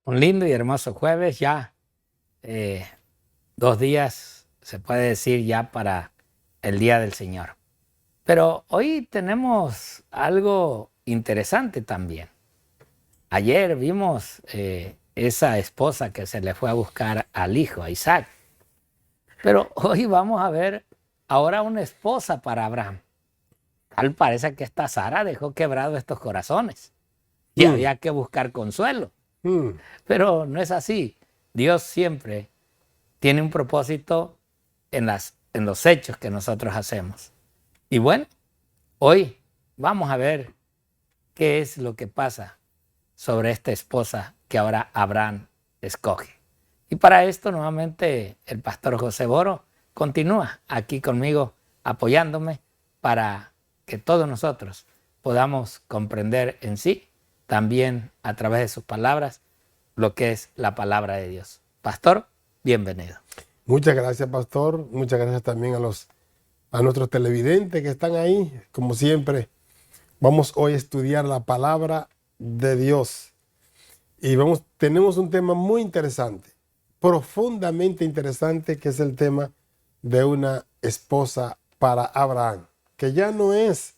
Un lindo y hermoso jueves ya. 2 días, se puede decir, ya para el Día del Señor. Pero hoy tenemos algo interesante también. Ayer vimos esa esposa que se le fue a buscar al hijo, a Isaac. Pero hoy vamos a ver ahora una esposa para Abraham. Tal parece que esta Sara dejó quebrados estos corazones y había que buscar consuelo. Pero no es así. Dios siempre tiene un propósito en los hechos que nosotros hacemos. Y bueno, hoy vamos a ver qué es lo que pasa sobre esta esposa que ahora Abraham escoge. Y para esto nuevamente el pastor José Boro continúa aquí conmigo apoyándome para que todos nosotros podamos comprender en sí, también a través de sus palabras, lo que es la palabra de Dios. Pastor, bienvenido. Muchas gracias, pastor. Muchas gracias también a nuestros televidentes que están ahí. Como siempre, vamos hoy a estudiar la palabra de Dios. Y tenemos un tema muy interesante, profundamente interesante, que es el tema de una esposa para Abraham, que ya no es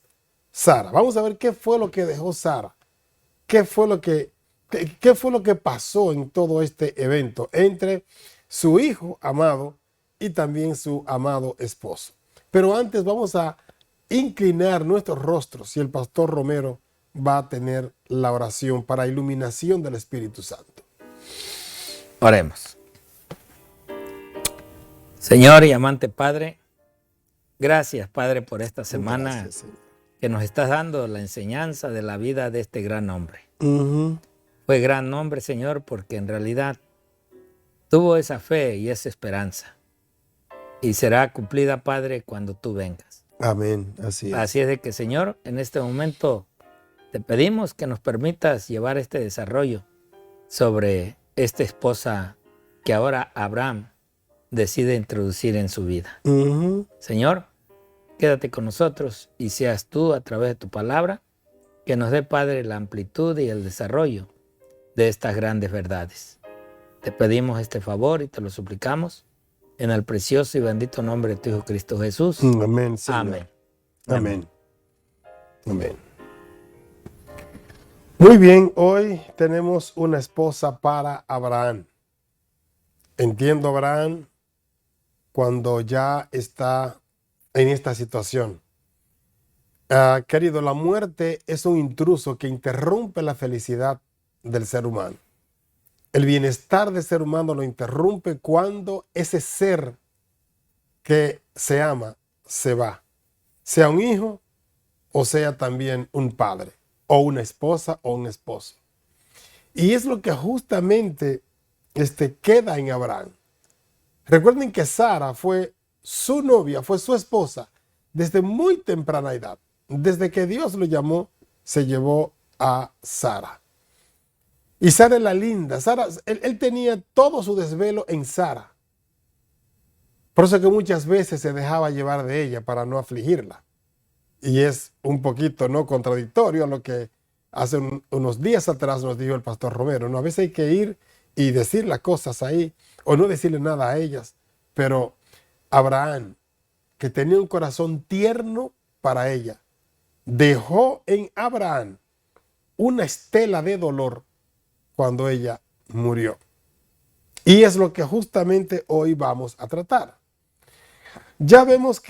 Sara. Vamos a ver qué fue lo que dejó Sara. ¿Qué fue lo que pasó en todo este evento entre su hijo amado y también su amado esposo? Pero antes vamos a inclinar nuestros rostros y el pastor Romero va a tener la oración para iluminación del Espíritu Santo. Oremos. Señor y amante Padre, gracias, Padre, por esta semana. Gracias, Señor, que nos estás dando la enseñanza de la vida de este gran hombre. Uh-huh. Fue gran hombre, Señor, porque en realidad tuvo esa fe y esa esperanza. Y será cumplida, Padre, cuando tú vengas. Amén, así es. Así es de que, Señor, en este momento te pedimos que nos permitas llevar este desarrollo sobre esta esposa que ahora Abraham decide introducir en su vida. Uh-huh. Señor, quédate con nosotros y seas tú a través de tu palabra que nos dé, Padre, la amplitud y el desarrollo de estas grandes verdades. Te pedimos este favor y te lo suplicamos en el precioso y bendito nombre de tu Hijo Cristo Jesús. Amén, Señor. Amén. Amén. Amén. Muy bien, hoy tenemos una esposa para Abraham. Entiendo a Abraham cuando ya está en esta situación. Querido, la muerte es un intruso que interrumpe la felicidad del ser humano. El bienestar del ser humano lo interrumpe cuando ese ser que se ama se va. Sea un hijo o sea también un padre, o una esposa o un esposo. Y es lo que justamente queda en Abraham. Recuerden que Sara fue su novia, fue su esposa desde muy temprana edad. Desde que Dios lo llamó, se llevó a Sara. Y Sara es la linda. Sara, él tenía todo su desvelo en Sara. Por eso que muchas veces se dejaba llevar de ella para no afligirla. Y es un poquito no contradictorio a lo que hace unos días atrás nos dijo el pastor Romero. ¿No? A veces hay que ir y decir las cosas ahí o no decirle nada a ellas. Pero Abraham, que tenía un corazón tierno para ella, dejó en Abraham una estela de dolor cuando ella murió. Y es lo que justamente hoy vamos a tratar. Ya vemos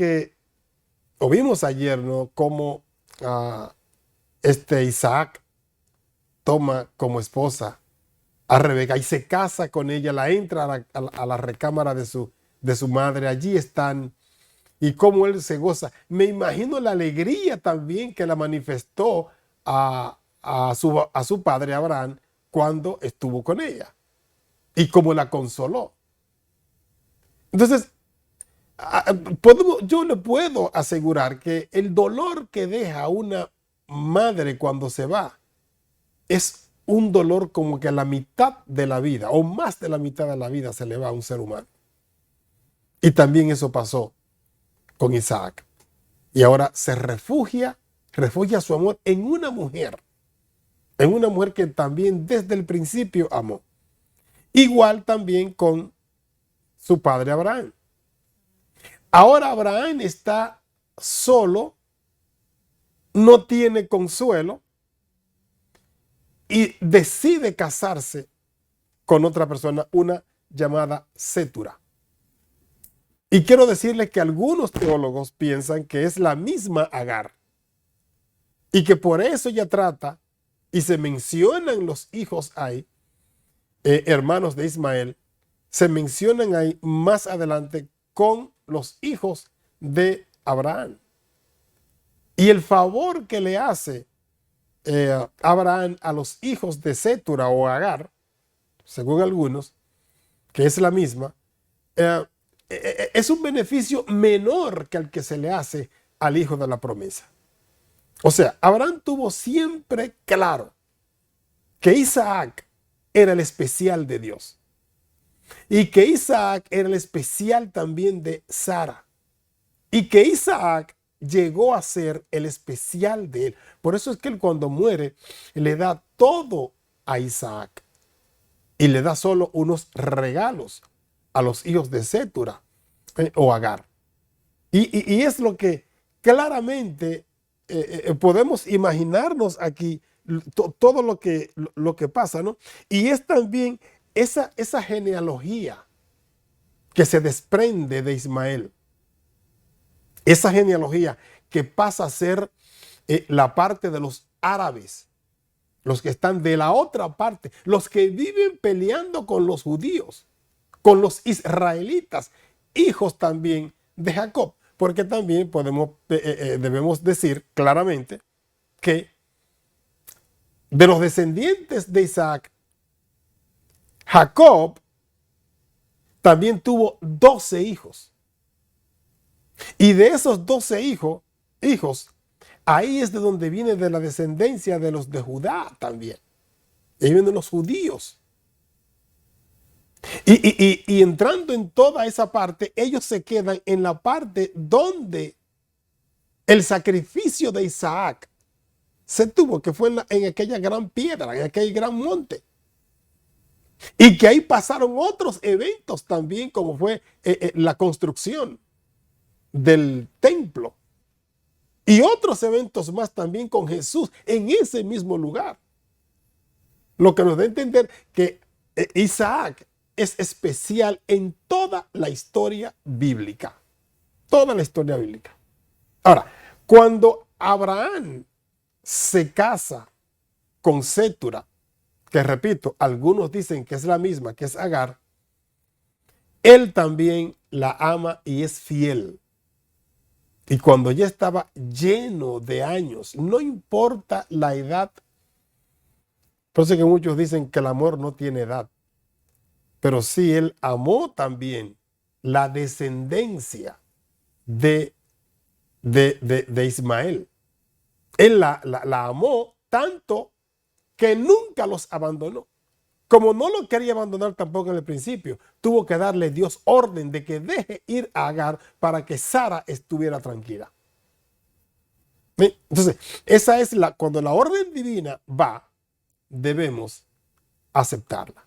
o vimos ayer, ¿no?, cómo Isaac toma como esposa a Rebeca y se casa con ella, la entra a la recámara de su madre. Allí están. Y cómo él se goza. Me imagino la alegría también que la manifestó a su padre Abraham cuando estuvo con ella. Y cómo la consoló. Entonces, yo le puedo asegurar que el dolor que deja una madre cuando se va es un dolor como que a la mitad de la vida, o más de la mitad de la vida, se le va a un ser humano. Y también eso pasó con Isaac. Y ahora se refugia su amor en una mujer que también desde el principio amó. Igual también con su padre Abraham. Ahora Abraham está solo, no tiene consuelo y decide casarse con otra persona, una llamada Cetura. Y quiero decirles que algunos teólogos piensan que es la misma Agar y que por eso ella trata y se mencionan los hijos ahí, hermanos de Ismael, se mencionan ahí más adelante con los hijos de Abraham. Y el favor que le hace Abraham a los hijos de Cetura o Agar, según algunos, que es la misma, es un beneficio menor que el que se le hace al hijo de la promesa. O sea, Abraham tuvo siempre claro que Isaac era el especial de Dios y que Isaac era el especial también de Sara y que Isaac llegó a ser el especial de él. Por eso es que él cuando muere le da todo a Isaac y le da solo unos regalos a los hijos de Cetura o Agar. Y es lo que claramente podemos imaginarnos aquí todo lo que pasa, ¿no? Y es también esa genealogía que se desprende de Ismael. Esa genealogía que pasa a ser la parte de los árabes, los que están de la otra parte, los que viven peleando con los judíos, con los israelitas, hijos también de Jacob, porque también debemos decir claramente que de los descendientes de Isaac, Jacob también tuvo 12 hijos. Y de esos 12 hijos, ahí es de donde viene de la descendencia de los de Judá también. Ahí vienen los judíos. Y entrando en toda esa parte, ellos se quedan en la parte donde el sacrificio de Isaac se tuvo, que fue en aquella gran piedra, en aquel gran monte. Y que ahí pasaron otros eventos también, como fue la construcción del templo. Y otros eventos más también con Jesús en ese mismo lugar. Lo que nos da a entender que Isaac es especial en toda la historia bíblica. Toda la historia bíblica. Ahora, cuando Abraham se casa con Cetura, que repito, algunos dicen que es la misma, que es Agar, él también la ama y es fiel. Y cuando ya estaba lleno de años, no importa la edad, por eso que muchos dicen que el amor no tiene edad, pero sí él amó también la descendencia de Ismael. Él la amó tanto que nunca los abandonó. Como no lo quería abandonar tampoco en el principio, tuvo que darle Dios orden de que deje ir a Agar para que Sara estuviera tranquila. Entonces, esa es cuando la orden divina va, debemos aceptarla.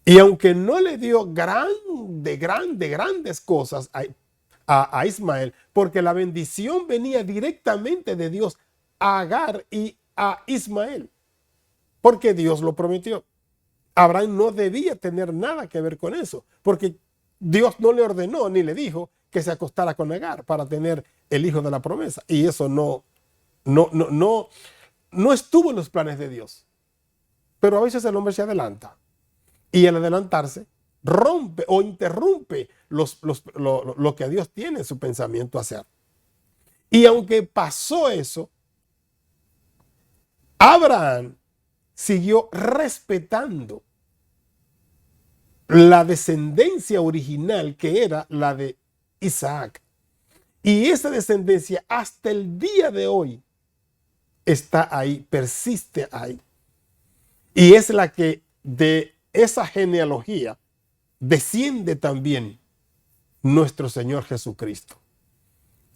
Y aunque no le dio grandes cosas a Ismael, porque la bendición venía directamente de Dios a Agar y a Ismael, porque Dios lo prometió. Abraham no debía tener nada que ver con eso, porque Dios no le ordenó ni le dijo que se acostara con Agar para tener el hijo de la promesa. Y eso no estuvo en los planes de Dios. Pero a veces el hombre se adelanta y al adelantarse rompe o interrumpe lo que Dios tiene en su pensamiento hacer. Y aunque pasó eso, Abraham siguió respetando la descendencia original que era la de Isaac. Y esa descendencia hasta el día de hoy está ahí, persiste ahí. Y es la que de esa genealogía desciende también nuestro Señor Jesucristo.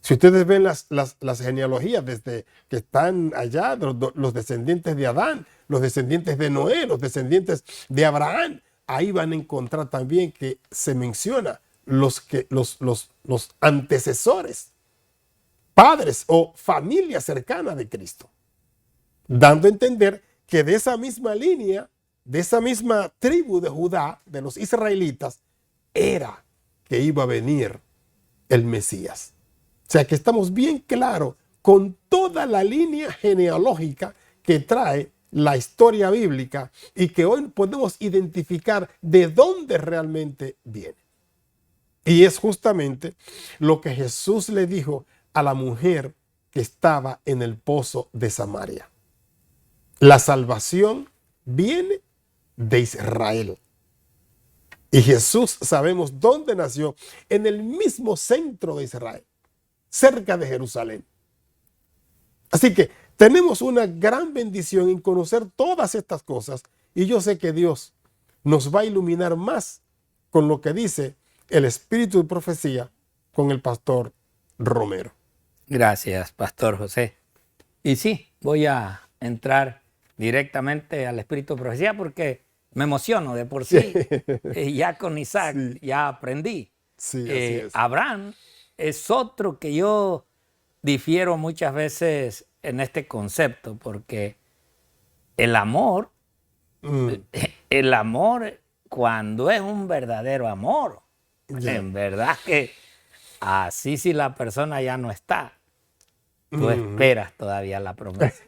Si ustedes ven las genealogías desde que están allá, los descendientes de Adán, los descendientes de Noé, los descendientes de Abraham, ahí van a encontrar también que se menciona los antecesores, padres o familia cercana de Cristo, dando a entender que de esa misma línea, de esa misma tribu de Judá, de los israelitas, era que iba a venir el Mesías. O sea que estamos bien claros con toda la línea genealógica que trae la historia bíblica y que hoy podemos identificar de dónde realmente viene. Y es justamente lo que Jesús le dijo a la mujer que estaba en el pozo de Samaria. La salvación viene de Israel. Y Jesús sabemos dónde nació, en el mismo centro de Israel, cerca de Jerusalén. Así que tenemos una gran bendición en conocer todas estas cosas y yo sé que Dios nos va a iluminar más con lo que dice el Espíritu de Profecía con el pastor Romero. Gracias, Pastor José. Y sí, voy a entrar directamente al Espíritu de Profecía porque me emociono de por sí. Ya con Isaac ya aprendí. Sí, así es. Abraham es otro que yo difiero muchas veces en este concepto porque el amor, cuando es un verdadero amor, en verdad que así si la persona ya no está, tú esperas todavía la promesa.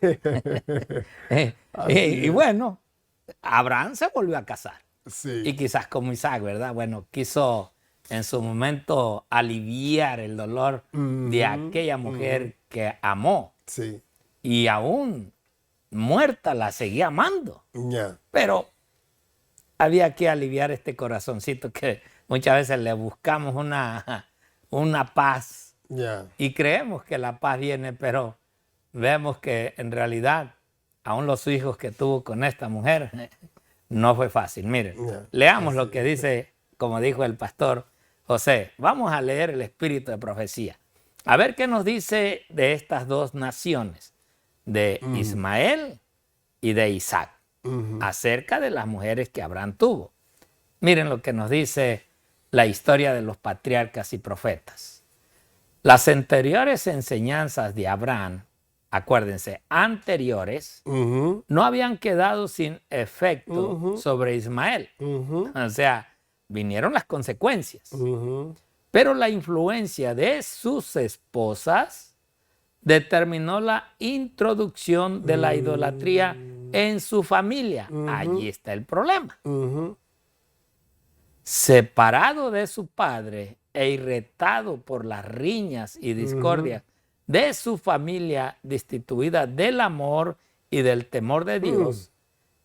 Y bueno, Abraham se volvió a casar. Sí. Y quizás como Isaac, ¿verdad? Bueno, quiso en su momento aliviar el dolor de aquella mujer que amó. Sí. Y aún muerta la seguía amando. Yeah. Pero había que aliviar este corazoncito que muchas veces le buscamos una paz. Yeah. Y creemos que la paz viene, pero vemos que en realidad aún los hijos que tuvo con esta mujer no fue fácil. Miren, leamos lo que dice, como dijo el pastor José. Vamos a leer el Espíritu de Profecía. A ver qué nos dice de estas dos naciones, de Ismael y de Isaac, acerca de las mujeres que Abraham tuvo. Miren lo que nos dice la historia de los patriarcas y profetas. Las anteriores enseñanzas de Abraham, acuérdense, anteriores, no habían quedado sin efecto sobre Ismael. O sea, vinieron las consecuencias. Pero la influencia de sus esposas determinó la introducción de la idolatría en su familia. Allí está el problema. Separado de su padre e irritado por las riñas y discordias de su familia destituida del amor y del temor de Dios,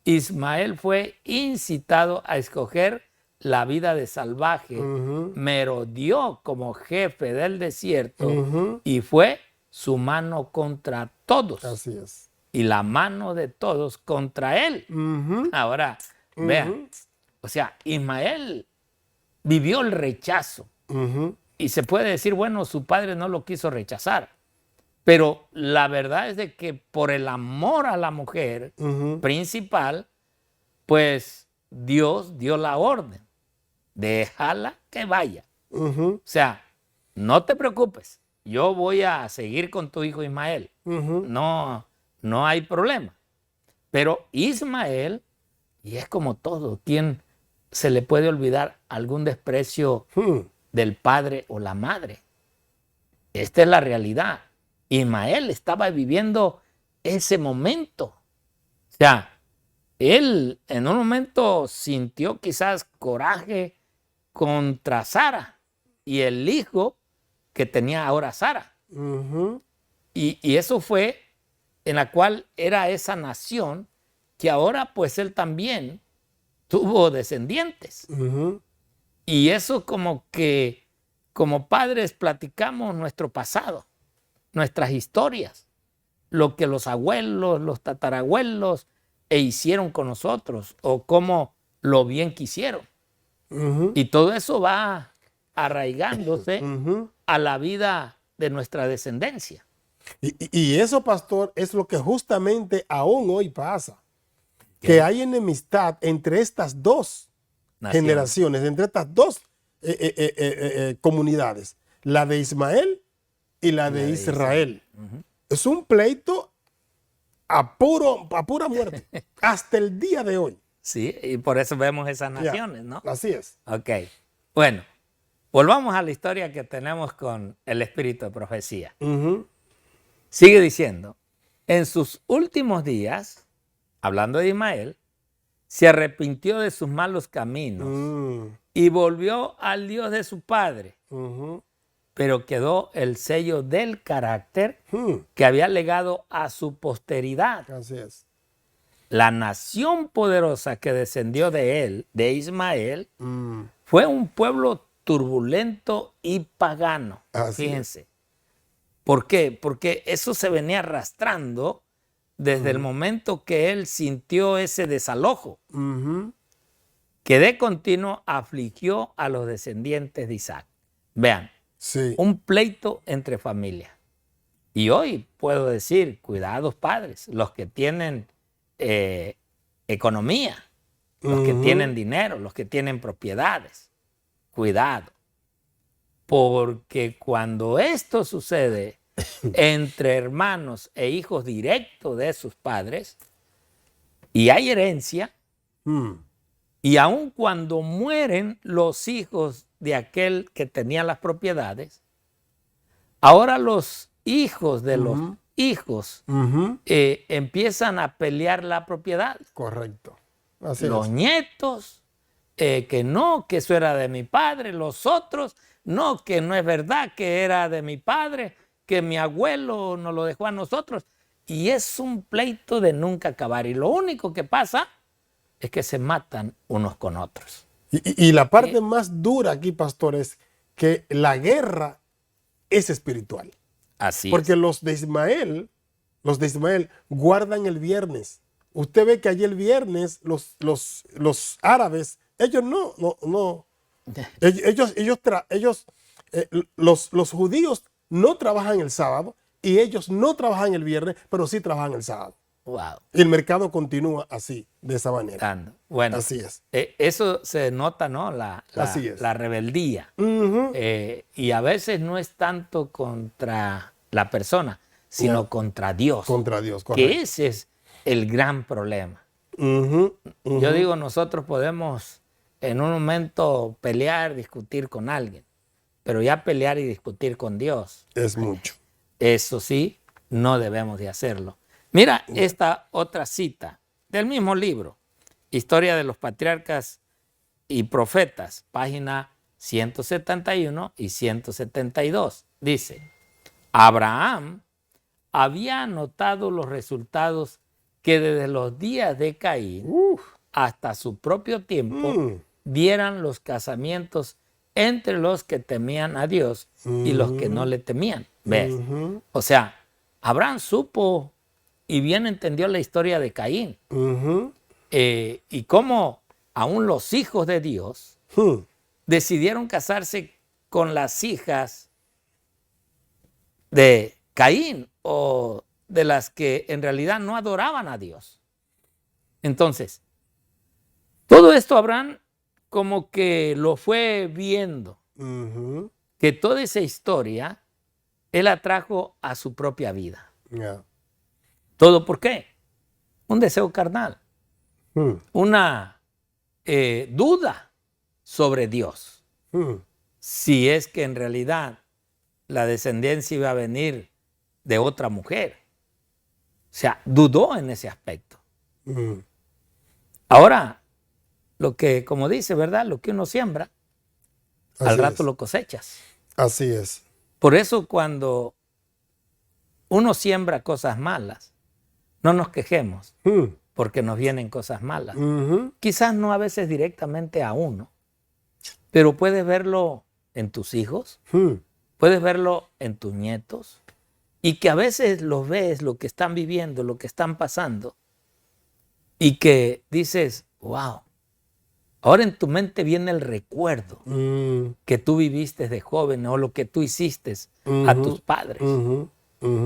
Ismael fue incitado a escoger la vida de salvaje, merodeó como jefe del desierto y fue su mano contra todos. Así es. Y la mano de todos contra él. Ahora, vean, o sea, Ismael vivió el rechazo. Y se puede decir, bueno, su padre no lo quiso rechazar. Pero la verdad es de que por el amor a la mujer principal, pues Dios dio la orden. Déjala que vaya. O sea, no te preocupes. Yo voy a seguir con tu hijo Ismael. No hay problema. Pero Ismael, y es como todo, ¿quién se le puede olvidar algún desprecio del padre o la madre? Esta es la realidad. Ismael estaba viviendo ese momento. O sea, él en un momento sintió quizás coraje contra Sara y el hijo que tenía ahora Sara. Y eso fue en la cual era esa nación que ahora pues él también tuvo descendientes. Y eso como que como padres platicamos nuestro pasado, nuestras historias, lo que los abuelos, los tatarabuelos hicieron con nosotros o cómo lo bien que hicieron. Y todo eso va arraigándose a la vida de nuestra descendencia. Y eso, pastor, es lo que justamente aún hoy pasa. Que hay enemistad entre estas dos generaciones, entre estas dos comunidades, la de Ismael y la de Israel. Es un pleito a pura muerte, hasta el día de hoy. Sí, y por eso vemos esas naciones, ¿no? Así es. Ok, bueno, volvamos a la historia que tenemos con el espíritu de profecía. Sigue diciendo, en sus últimos días, hablando de Ismael, se arrepintió de sus malos caminos y volvió al Dios de su padre, pero quedó el sello del carácter que había legado a su posteridad. Así es. La nación poderosa que descendió de él, de Ismael, fue un pueblo turbulento y pagano. Así Fíjense. ¿Por qué? Porque eso se venía arrastrando desde el momento que él sintió ese desalojo, que de continuo afligió a los descendientes de Isaac. Vean, un pleito entre familias. Y hoy puedo decir, cuidados padres, los que tienen economía, los que tienen dinero, los que tienen propiedades. Cuidado. Porque cuando esto sucede entre hermanos e hijos directos de sus padres, y hay herencia, y aun cuando mueren los hijos de aquel que tenía las propiedades, ahora los hijos de los hijos empiezan a pelear la propiedad. Correcto. Así los es. nietos, que no, que eso era de mi padre, los otros, no, que no es verdad, que era de mi padre, que mi abuelo nos lo dejó a nosotros. Y es un pleito de nunca acabar. Y lo único que pasa es que se matan unos con otros. Y la parte más dura aquí, pastor, es que la guerra es espiritual. Así Porque es. los de Ismael guardan el viernes. Usted ve que allí el viernes los árabes, ellos los judíos no trabajan el sábado y ellos no trabajan el viernes, pero sí trabajan el sábado. Wow. Y el mercado continúa así, de esa manera. Bueno, así es. Eso se nota, ¿no? La rebeldía. Y a veces no es tanto contra la persona, sino contra Dios. Contra Dios, correcto. Que ese es el gran problema. Yo digo, nosotros podemos en un momento pelear, discutir con alguien, pero ya pelear y discutir con Dios es mucho. Eso sí, no debemos de hacerlo. Mira esta otra cita del mismo libro, Historia de los Patriarcas y Profetas, página 171 y 172. Dice, Abraham había notado los resultados que desde los días de Caín hasta su propio tiempo dieran los casamientos entre los que temían a Dios y los que no le temían. ¿Ves? O sea, Abraham supo y bien entendió la historia de Caín. Y cómo aún los hijos de Dios decidieron casarse con las hijas de Caín o de las que en realidad no adoraban a Dios. Entonces, todo esto Abraham como que lo fue viendo, que toda esa historia él la trajo a su propia vida. ¿Todo por qué? Un deseo carnal, una duda sobre Dios. Si es que en realidad la descendencia iba a venir de otra mujer. O sea, dudó en ese aspecto. Ahora, lo que, como dice, ¿verdad? Lo que uno siembra, al rato lo cosechas. Así es. Por eso cuando uno siembra cosas malas, no nos quejemos, porque nos vienen cosas malas. Quizás no a veces directamente a uno, pero puedes verlo en tus hijos, puedes verlo en tus nietos, y que a veces los ves, lo que están viviendo, lo que están pasando, y que dices, wow, ahora en tu mente viene el recuerdo que tú viviste de joven o lo que tú hiciste a tus padres.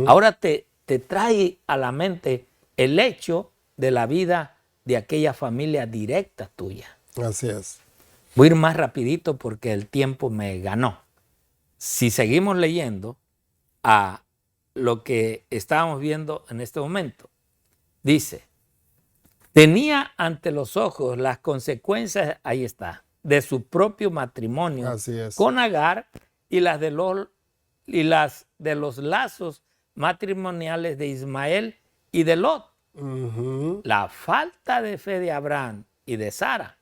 Ahora te trae a la mente el hecho de la vida de aquella familia directa tuya. Así es. Voy a ir más rapidito porque el tiempo me ganó. Si seguimos leyendo a lo que estábamos viendo en este momento, dice, tenía ante los ojos las consecuencias, ahí está, de su propio matrimonio Así es. con Agar y las de los lazos matrimoniales de Ismael y de Lot. Ujú. La falta de fe de Abraham y de Sara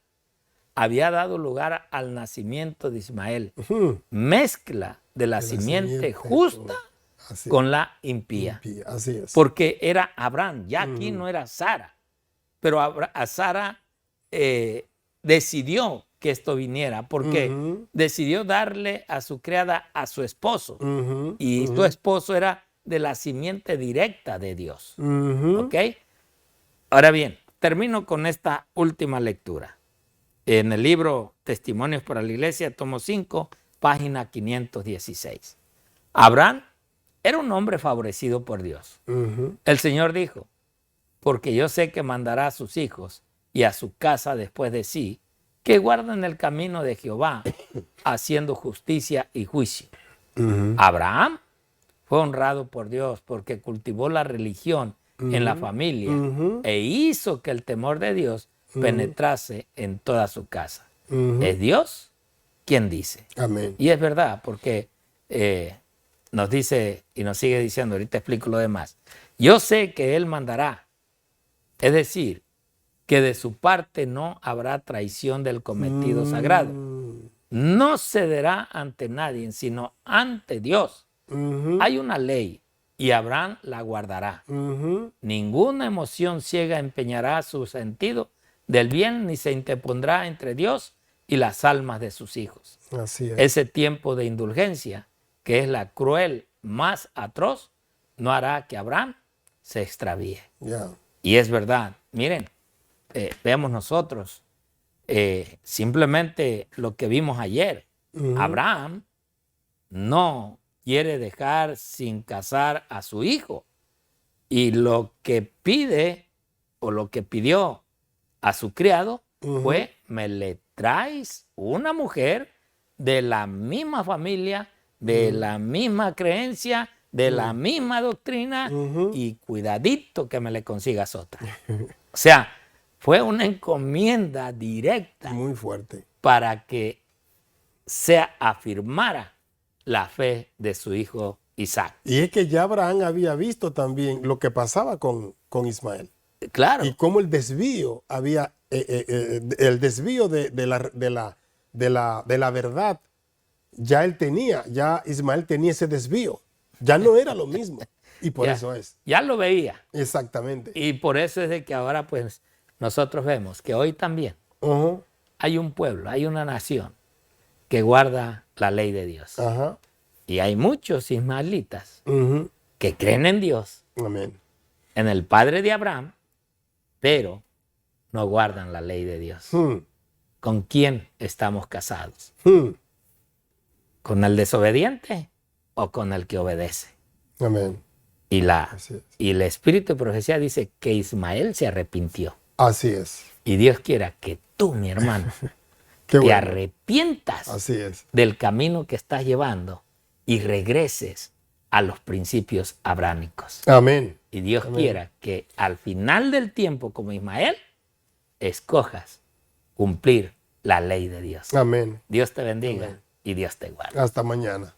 había dado lugar al nacimiento de Ismael, Ujú. mezcla de la De la simiente simiente justa Así con la impía. impía. Así es. Porque era Abraham, ya aquí no era Sara. Pero a Sara decidió que esto viniera, porque Ujú. decidió darle a su criada a su esposo. Ujú. Y su esposo era de la simiente directa de Dios. Ujú. ¿Ok? Ahora bien, termino con esta última lectura. En el libro Testimonios para la Iglesia, tomo 5, página 516. Abraham era un hombre favorecido por Dios. Ujú. El Señor dijo, porque yo sé que mandará a sus hijos y a su casa después de sí, que guarden el camino de Jehová, haciendo justicia y juicio. Ujú. Abraham fue honrado por Dios porque cultivó la religión en la familia Ujú. e hizo que el temor de Dios penetrase en toda su casa. Ujú. Es Dios quien dice. Amén. Y es verdad, porque nos dice y nos sigue diciendo, ahorita explico lo demás. Yo sé que Él mandará, es decir, que de su parte no habrá traición del cometido sagrado. No cederá ante nadie, sino ante Dios. Ujú. Hay una ley y Abraham la guardará. Ujú. Ninguna emoción ciega empeñará su sentido del bien ni se interpondrá entre Dios y las almas de sus hijos. Así es. Ese tiempo de indulgencia, que es la cruel más atroz, no hará que Abraham se extravíe. Ya. Y es verdad. Miren, veamos nosotros simplemente lo que vimos ayer. Ujú. Abraham no quiere dejar sin casar a su hijo. Y lo que pide o lo que pidió a su criado Ujú. fue, me le traes una mujer de la misma familia, de la misma creencia, de la misma doctrina Ujú. y cuidadito que me le consigas otra. O sea, fue una encomienda directa Muy fuerte. para que afirmara la fe de su hijo Isaac. Y es que ya Abraham había visto también lo que pasaba con Ismael. Claro. Y cómo el desvío había, el desvío de la verdad, ya él tenía, ya Ismael tenía ese desvío. Ya no era lo mismo. Y por Ya, eso es. ya lo veía. Exactamente. Y por eso es de que ahora pues nosotros vemos que hoy también Ujú. hay un pueblo, hay una nación que guarda la ley de Dios. Ajá. Y hay muchos ismaelitas Ujú. que creen en Dios, Amén. en el Padre de Abraham, pero no guardan la ley de Dios. Hmm. ¿Con quién estamos casados? Hmm. ¿Con el desobediente o con el que obedece? Amén. Y Así es. el espíritu de profecía dice que Ismael se arrepintió. Así es. Y Dios quiera que tú, mi hermano, Qué te bueno. arrepientas Así es. del camino que estás llevando y regreses a los principios abrámicos. Amén. Y Dios Amén. quiera que al final del tiempo, como Ismael, escojas cumplir la ley de Dios. Amén. Dios te bendiga Amén. y Dios te guarde. Hasta mañana.